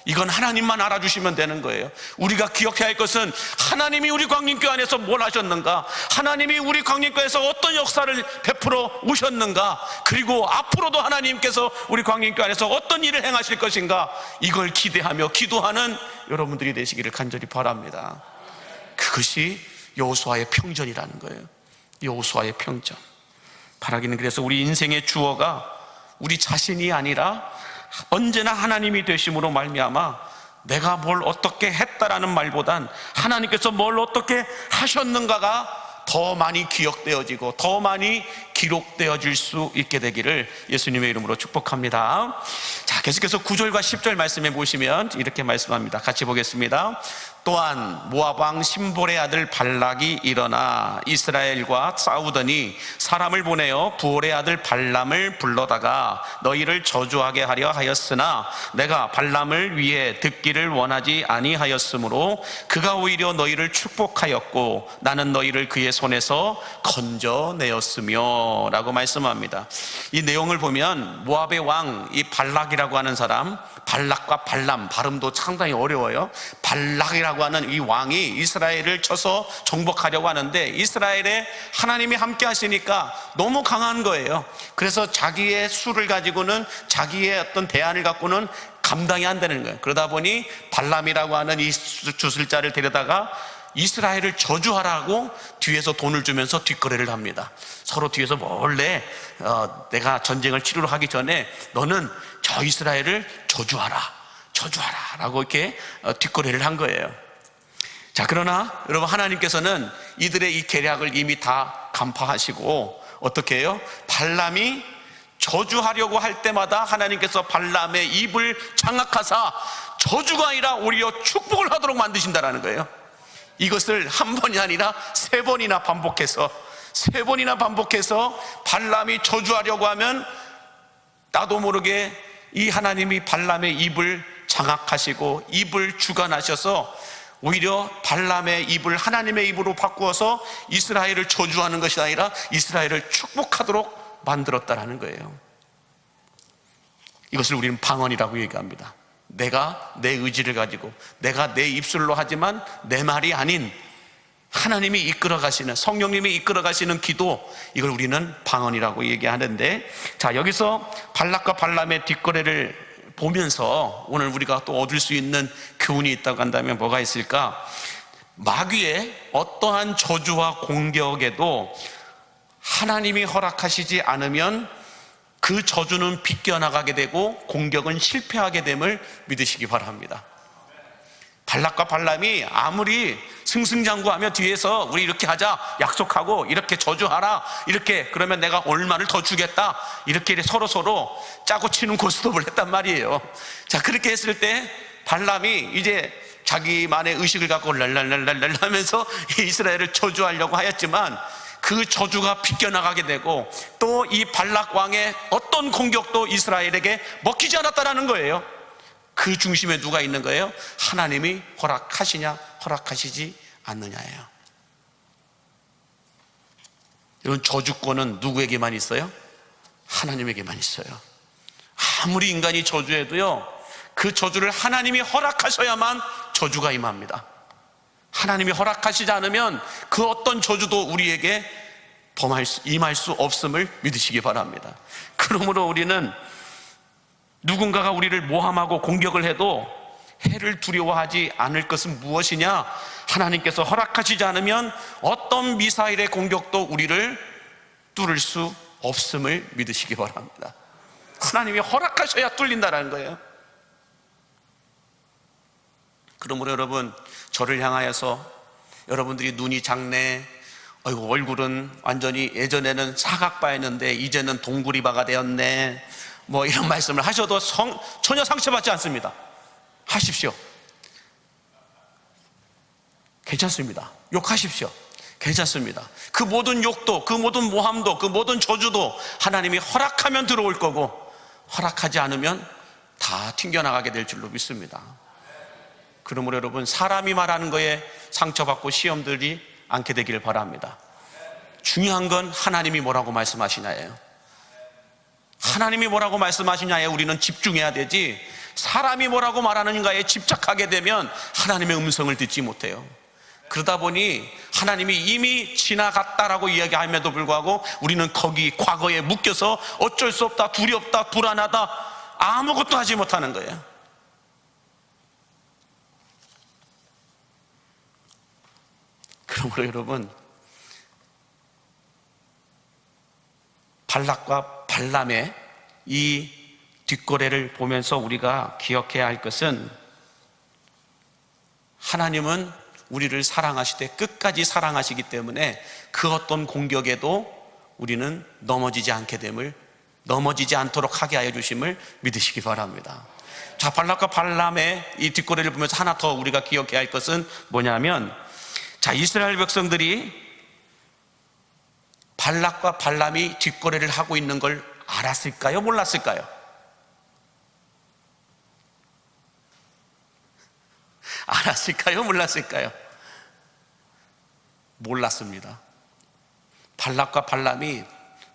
이건 하나님만 알아주시면 되는 거예요. 우리가 기억해야 할 것은 하나님이 우리 광림교회 안에서 뭘 하셨는가, 하나님이 우리 광림교회에서 어떤 역사를 베풀어 오셨는가, 그리고 앞으로도 하나님께서 우리 광림교회 안에서 어떤 일을 행하실 것인가, 이걸 기대하며 기도하는 여러분들이 되시기를 간절히 바랍니다. 그것이 여호수아의 평전이라는 거예요. 여호수아의 평전. 바라기는 그래서 우리 인생의 주어가 우리 자신이 아니라 언제나 하나님이 되심으로 말미암아 내가 뭘 어떻게 했다라는 말보단 하나님께서 뭘 어떻게 하셨는가가 더 많이 기억되어지고 더 많이 기록되어질 수 있게 되기를 예수님의 이름으로 축복합니다. 자, 계속해서 9절과 10절 말씀해 보시면 이렇게 말씀합니다. 같이 보겠습니다. 또한 모압 왕 심볼의 아들 발락이 일어나 이스라엘과 싸우더니 사람을 보내어 부올의 아들 발람을 불러다가 너희를 저주하게 하려 하였으나 내가 발람을 위해 듣기를 원하지 아니하였으므로 그가 오히려 너희를 축복하였고 나는 너희를 그의 손에서 건져내었으며 라고 말씀합니다. 이 내용을 보면 모압의 왕 이 발락이라고 하는 사람, 발락과 발람 발음도 상당히 어려워요. 발락이라고 하는 이 왕이 이스라엘을 쳐서 정복하려고 하는데 이스라엘에 하나님이 함께 하시니까 너무 강한 거예요. 그래서 자기의 수를 가지고는, 자기의 어떤 대안을 갖고는 감당이 안 되는 거예요. 그러다 보니 발람이라고 하는 이 주술자를 데려다가 이스라엘을 저주하라고 뒤에서 돈을 주면서 뒷거래를 합니다. 서로 뒤에서 몰래 내가 전쟁을 치르러 하기 전에 너는 저 이스라엘을 저주하라 라고 이렇게 뒷거래를 한 거예요. 자, 그러나 여러분, 하나님께서는 이들의 이 계략을 이미 다 간파하시고 어떻게 해요? 발람이 저주하려고 할 때마다 하나님께서 발람의 입을 장악하사 저주가 아니라 오히려 축복을 하도록 만드신다라는 거예요. 이것을 한 번이 아니라 세 번이나 반복해서 발람이 저주하려고 하면 나도 모르게 이 하나님이 발람의 입을 장악하시고 입을 주관하셔서 오히려 발람의 입을 하나님의 입으로 바꾸어서 이스라엘을 저주하는 것이 아니라 이스라엘을 축복하도록 만들었다라는 거예요. 이것을 우리는 방언이라고 얘기합니다. 내가 내 의지를 가지고 내가 내 입술로 하지만 내 말이 아닌 하나님이 이끌어 가시는, 성령님이 이끌어 가시는 기도, 이걸 우리는 방언이라고 얘기하는데, 자, 여기서 발락과 발람의 뒷거래를 보면서 오늘 우리가 또 얻을 수 있는 교훈이 있다고 한다면 뭐가 있을까? 마귀의 어떠한 저주와 공격에도 하나님이 허락하시지 않으면 그 저주는 빗겨나가게 되고 공격은 실패하게 됨을 믿으시기 바랍니다. 발락과 발람이 아무리 승승장구하며 뒤에서 우리 이렇게 하자 약속하고 이렇게 저주하라, 이렇게 그러면 내가 얼마를 더 주겠다, 이렇게 서로 짜고 치는 고스톱을 했단 말이에요. 자, 그렇게 했을 때 발람이 이제 자기만의 의식을 갖고 랄랄랄랄 하면서 이스라엘을 저주하려고 하였지만 그 저주가 빗겨나가게 되고 또 이 발락 왕의 어떤 공격도 이스라엘에게 먹히지 않았다라는 거예요. 그 중심에 누가 있는 거예요? 하나님이 허락하시냐 허락하시지 않느냐예요. 이런 저주권은 누구에게만 있어요? 하나님에게만 있어요. 아무리 인간이 저주해도요, 그 저주를 하나님이 허락하셔야만 저주가 임합니다. 하나님이 허락하시지 않으면 그 어떤 저주도 우리에게 임할 수 없음을 믿으시기 바랍니다. 그러므로 우리는 누군가가 우리를 모함하고 공격을 해도 해를 두려워하지 않을 것은 무엇이냐? 하나님께서 허락하시지 않으면 어떤 미사일의 공격도 우리를 뚫을 수 없음을 믿으시기 바랍니다. 하나님이 허락하셔야 뚫린다는 거예요. 그러므로 여러분, 저를 향하여서 여러분들이 눈이 작네, 아이고 얼굴은 완전히 예전에는 사각바였는데 이제는 동구리바가 되었네, 뭐 이런 말씀을 하셔도 전혀 상처받지 않습니다. 하십시오. 괜찮습니다. 욕하십시오. 괜찮습니다. 그 모든 욕도, 그 모든 모함도, 그 모든 저주도 하나님이 허락하면 들어올 거고 허락하지 않으면 다 튕겨나가게 될 줄로 믿습니다. 그러므로 여러분, 사람이 말하는 거에 상처받고 시험들이 않게 되기를 바랍니다. 중요한 건 하나님이 뭐라고 말씀하시냐예요. 하나님이 뭐라고 말씀하시냐에 우리는 집중해야 되지, 사람이 뭐라고 말하는가에 집착하게 되면 하나님의 음성을 듣지 못해요. 그러다 보니 하나님이 이미 지나갔다라고 이야기함에도 불구하고 우리는 거기 과거에 묶여서 어쩔 수 없다, 두렵다, 불안하다, 아무것도 하지 못하는 거예요. 그러므로 여러분, 발락과 발람의 이 뒷거래를 보면서 우리가 기억해야 할 것은, 하나님은 우리를 사랑하시되 끝까지 사랑하시기 때문에 그 어떤 공격에도 우리는 넘어지지 않게 됨을, 넘어지지 않도록 하게 하여 주심을 믿으시기 바랍니다. 자, 발락과 발람의 이 뒷거래를 보면서 하나 더 우리가 기억해야 할 것은 뭐냐면, 자, 이스라엘 백성들이 발락과 발람이 뒷거래를 하고 있는 걸 알았을까요? 몰랐을까요? 알았을까요? 몰랐을까요? 몰랐습니다. 발락과 발람이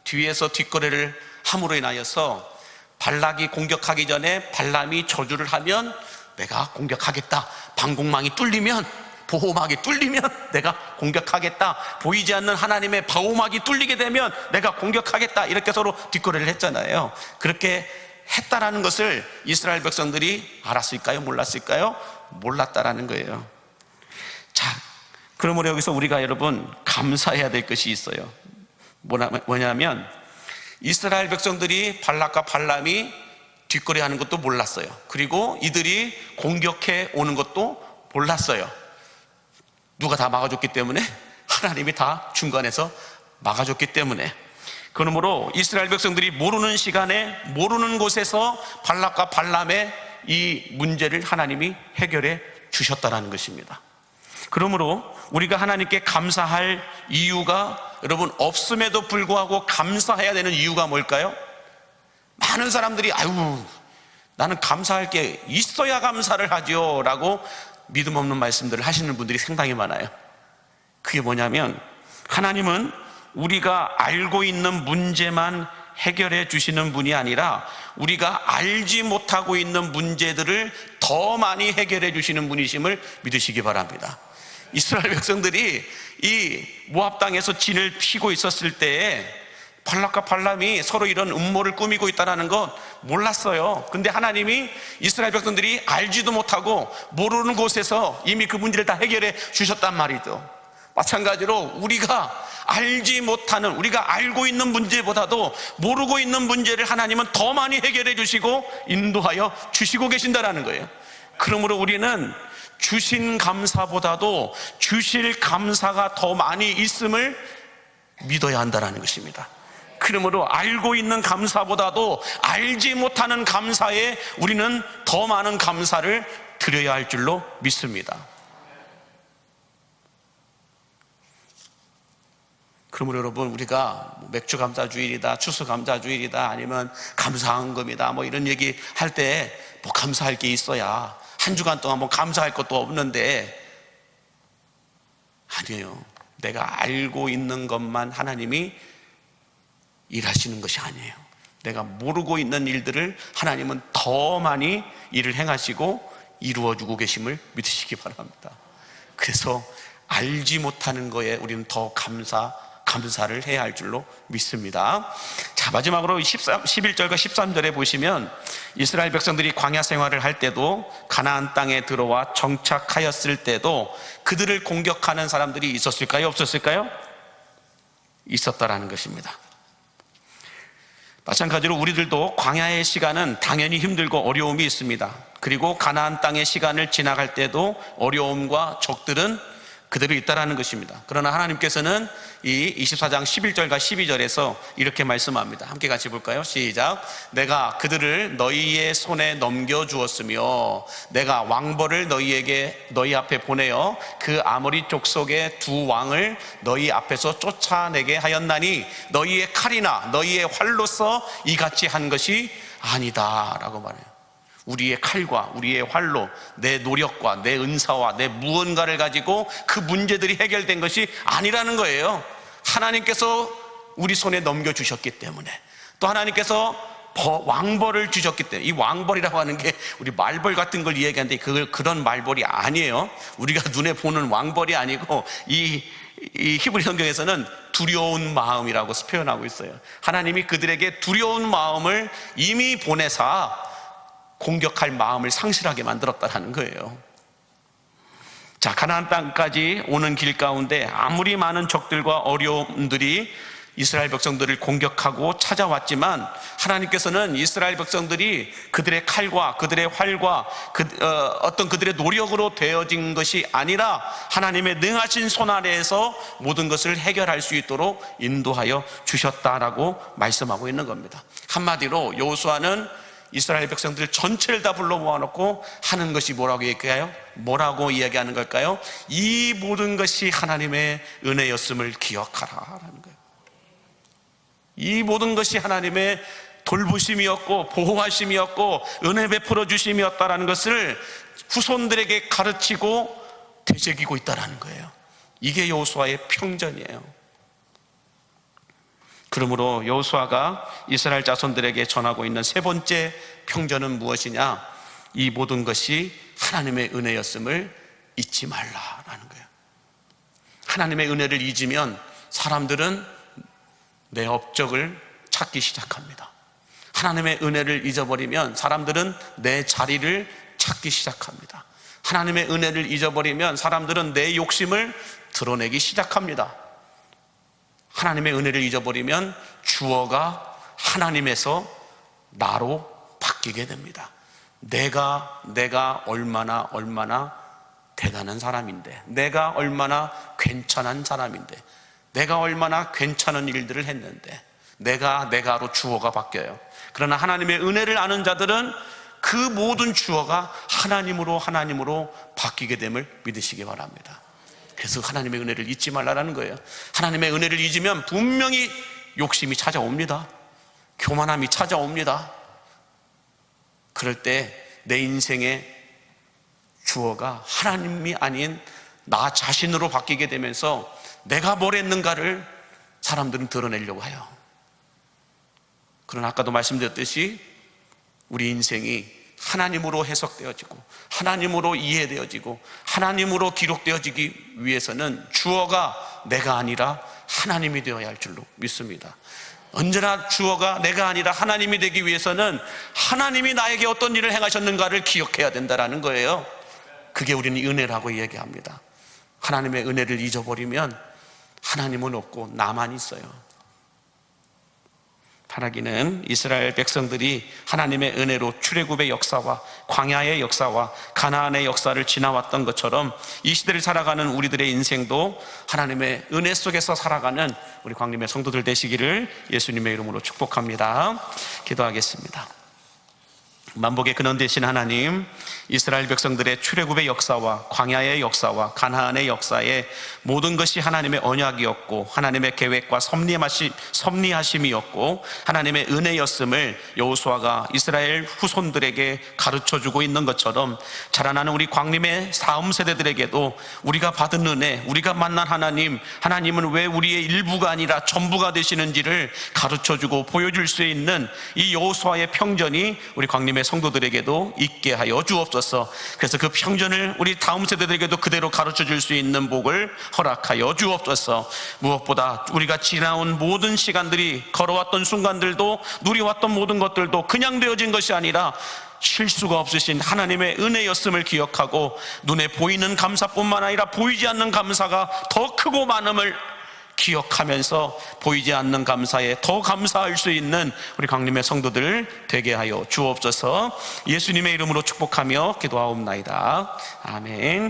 뒤에서 뒷거래를 함으로 인하여서 발락이 공격하기 전에 발람이 저주를 하면 내가 공격하겠다, 방공망이 뚫리면, 보호막이 뚫리면 내가 공격하겠다, 보이지 않는 하나님의 보호막이 뚫리게 되면 내가 공격하겠다, 이렇게 서로 뒷거래를 했잖아요. 그렇게 했다라는 것을 이스라엘 백성들이 알았을까요? 몰랐을까요? 몰랐다라는 거예요. 자, 그러므로 여기서 우리가 여러분 감사해야 될 것이 있어요. 뭐냐면 이스라엘 백성들이 발락과 발람이 뒷거래하는 것도 몰랐어요. 그리고 이들이 공격해 오는 것도 몰랐어요. 누가 다 막아줬기 때문에, 하나님이 다 중간에서 막아줬기 때문에. 그러므로 이스라엘 백성들이 모르는 시간에 모르는 곳에서 발락과 발람의 이 문제를 하나님이 해결해 주셨다는 것입니다. 그러므로 우리가 하나님께 감사할 이유가, 여러분, 없음에도 불구하고 감사해야 되는 이유가 뭘까요? 많은 사람들이 아유, 나는 감사할 게 있어야 감사를 하죠 라고 믿음 없는 말씀들을 하시는 분들이 상당히 많아요. 그게 뭐냐면, 하나님은 우리가 알고 있는 문제만 해결해 주시는 분이 아니라 우리가 알지 못하고 있는 문제들을 더 많이 해결해 주시는 분이심을 믿으시기 바랍니다. 이스라엘 백성들이 이 모압 땅에서 진을 피고 있었을 때에 발락과 발람이 서로 이런 음모를 꾸미고 있다는 건 몰랐어요. 근데 하나님이 이스라엘 백성들이 알지도 못하고 모르는 곳에서 이미 그 문제를 다 해결해 주셨단 말이죠. 마찬가지로 우리가 알지 못하는, 우리가 알고 있는 문제보다도 모르고 있는 문제를 하나님은 더 많이 해결해 주시고 인도하여 주시고 계신다는 거예요. 그러므로 우리는 주신 감사보다도 주실 감사가 더 많이 있음을 믿어야 한다는 것입니다. 그러므로 알고 있는 감사보다도 알지 못하는 감사에 우리는 더 많은 감사를 드려야 할 줄로 믿습니다. 그러므로 여러분, 우리가 맥주 감사주일이다, 추수 감사주일이다, 아니면 감사헌금이다, 뭐 이런 얘기 할 때 뭐 감사할 게 있어야 한 주간 동안 뭐 감사할 것도 없는데, 아니에요. 내가 알고 있는 것만 하나님이 일하시는 것이 아니에요. 내가 모르고 있는 일들을 하나님은 더 많이 일을 행하시고 이루어주고 계심을 믿으시기 바랍니다. 그래서 알지 못하는 거에 우리는 더 감사를 해야 할 줄로 믿습니다. 자, 마지막으로 11절과 13절에 보시면 이스라엘 백성들이 광야 생활을 할 때도, 가나안 땅에 들어와 정착하였을 때도 그들을 공격하는 사람들이 있었을까요? 없었을까요? 있었다라는 것입니다. 마찬가지로 우리들도 광야의 시간은 당연히 힘들고 어려움이 있습니다. 그리고 가나안 땅의 시간을 지나갈 때도 어려움과 적들은 그대로 있다라는 것입니다. 그러나 하나님께서는 이 24장 11절과 12절에서 이렇게 말씀합니다. 함께 같이 볼까요? 시작. 내가 그들을 너희의 손에 넘겨주었으며 내가 왕벌을 너희 앞에 보내어 그 아모리 족속의 두 왕을 너희 앞에서 쫓아내게 하였나니 너희의 칼이나 너희의 활로서 이같이 한 것이 아니다 라고 말해요. 우리의 칼과 우리의 활로, 내 노력과 내 은사와 내 무언가를 가지고 그 문제들이 해결된 것이 아니라는 거예요. 하나님께서 우리 손에 넘겨주셨기 때문에, 또 하나님께서 왕벌을 주셨기 때문에, 이 왕벌이라고 하는 게 우리 말벌 같은 걸 이야기하는데 그런 말벌이 아니에요. 우리가 눈에 보는 왕벌이 아니고 이 히브리 성경에서는 두려운 마음이라고 표현하고 있어요. 하나님이 그들에게 두려운 마음을 이미 보내사 공격할 마음을 상실하게 만들었다는 거예요. 자, 가나안 땅까지 오는 길 가운데 아무리 많은 적들과 어려움들이 이스라엘 백성들을 공격하고 찾아왔지만 하나님께서는 이스라엘 백성들이 그들의 칼과 그들의 활과 어떤 그들의 노력으로 되어진 것이 아니라 하나님의 능하신 손 아래에서 모든 것을 해결할 수 있도록 인도하여 주셨다라고 말씀하고 있는 겁니다. 한마디로 여호수아는 이스라엘 백성들 전체를 다 불러 모아놓고 하는 것이 뭐라고 얘기해요? 뭐라고 이야기하는 걸까요? 이 모든 것이 하나님의 은혜였음을 기억하라라는 거예요. 이 모든 것이 하나님의 돌보심이었고 보호하심이었고 은혜 베풀어 주심이었다라는 것을 후손들에게 가르치고 되새기고 있다라는 거예요. 이게 여호수아의 평전이에요. 그러므로 여호수아가 이스라엘 자손들에게 전하고 있는 세 번째 평전은 무엇이냐? 이 모든 것이 하나님의 은혜였음을 잊지 말라라는 거예요. 하나님의 은혜를 잊으면 사람들은 내 업적을 찾기 시작합니다. 하나님의 은혜를 잊어버리면 사람들은 내 자리를 찾기 시작합니다. 하나님의 은혜를 잊어버리면 사람들은 내 욕심을 드러내기 시작합니다. 하나님의 은혜를 잊어버리면 주어가 하나님에서 나로 바뀌게 됩니다. 내가 얼마나 대단한 사람인데, 내가 얼마나 괜찮은 사람인데, 내가 얼마나 괜찮은 일들을 했는데, 내가로 주어가 바뀌어요. 그러나 하나님의 은혜를 아는 자들은 그 모든 주어가 하나님으로 바뀌게 됨을 믿으시기 바랍니다. 그래서 하나님의 은혜를 잊지 말라는 거예요. 하나님의 은혜를 잊으면 분명히 욕심이 찾아옵니다. 교만함이 찾아옵니다. 그럴 때 내 인생의 주어가 하나님이 아닌 나 자신으로 바뀌게 되면서 내가 뭘 했는가를 사람들은 드러내려고 해요. 그러나 아까도 말씀드렸듯이 우리 인생이 하나님으로 해석되어지고 하나님으로 이해되어지고 하나님으로 기록되어지기 위해서는 주어가 내가 아니라 하나님이 되어야 할 줄로 믿습니다. 언제나 주어가 내가 아니라 하나님이 되기 위해서는 하나님이 나에게 어떤 일을 행하셨는가를 기억해야 된다는 거예요. 그게 우리는 은혜라고 얘기합니다. 하나님의 은혜를 잊어버리면 하나님은 없고 나만 있어요. 타락기는 이스라엘 백성들이 하나님의 은혜로 출애굽의 역사와 광야의 역사와 가나안의 역사를 지나왔던 것처럼 이 시대를 살아가는 우리들의 인생도 하나님의 은혜 속에서 살아가는 우리 광림의 성도들 되시기를 예수님의 이름으로 축복합니다. 기도하겠습니다. 만복의 근원 되신 하나님, 이스라엘 백성들의 출애굽의 역사와 광야의 역사와 가나안의 역사에 모든 것이 하나님의 언약이었고 하나님의 계획과 섭리하심이었고 하나님의 은혜였음을 여호수아가 이스라엘 후손들에게 가르쳐주고 있는 것처럼 자라나는 우리 광림의 다음 세대들에게도 우리가 받은 은혜, 우리가 만난 하나님은 왜 우리의 일부가 아니라 전부가 되시는지를 가르쳐주고 보여줄 수 있는 이 여호수아의 평전이 우리 광림의 성도들에게도 있게 하여 주옵소서. 그래서 그 평전을 우리 다음 세대들에게도 그대로 가르쳐 줄 수 있는 복을 허락하여 주옵소서. 무엇보다 우리가 지나온 모든 시간들이, 걸어왔던 순간들도, 누려왔던 모든 것들도 그냥 되어진 것이 아니라 실수가 없으신 하나님의 은혜였음을 기억하고 눈에 보이는 감사뿐만 아니라 보이지 않는 감사가 더 크고 많음을 기억하면서 보이지 않는 감사에 더 감사할 수 있는 우리 강림의 성도들 되게 하여 주옵소서. 예수님의 이름으로 축복하며 기도하옵나이다. 아멘.